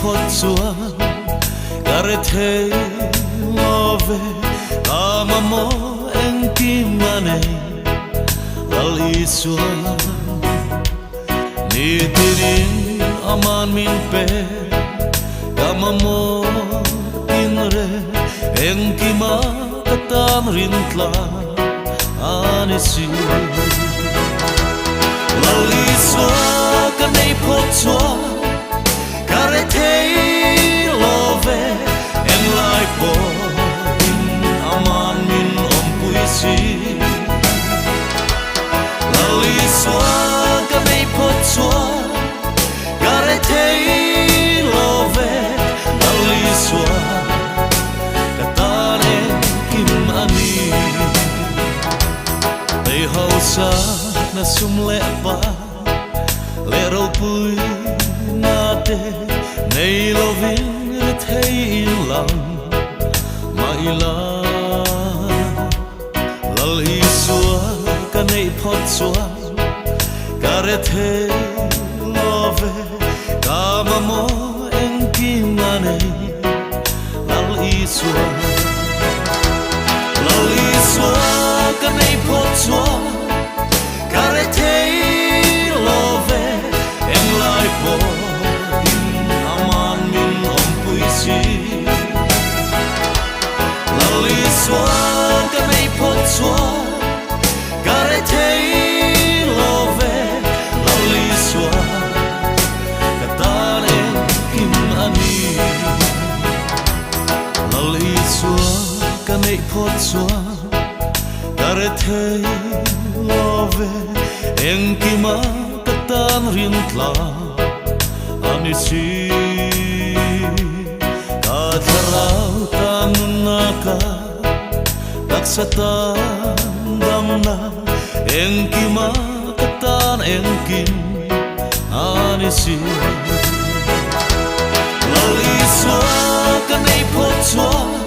phốt xua cả rê thế lo về cả mà mô em kim mà nè lali xua ni tirin aman min pe cả mà mô tin re em kim mà katan rin tla anesi lali xua cả nei phốt xua cả rê thế lo về em lại bỏ in aman min om puisi lali xua cả nei phốt xua cả rê thế lo về lali xua cả ta nên kim ani tay hậu sa na sum lệ ba lệ râu pui na te nei lovin re thấy yên lặng mai la lali xua cả nei phốt xua cả rê thế lo về cả mà mô em kim mà nei lali xua cả nei phốt xua cả rê thế lo về em lại bỏ in aman min om puisi lali xua cả nei phốt xua cả rê thế lo về lali xua cả ta nên kim ani lali xua cả nei phốt xua cả rê thế lo về em kim mà katan rin tla anisi ka tharau tan naka daksata damna em kim mà katan em kim anisi lali xua cả nei phốt xua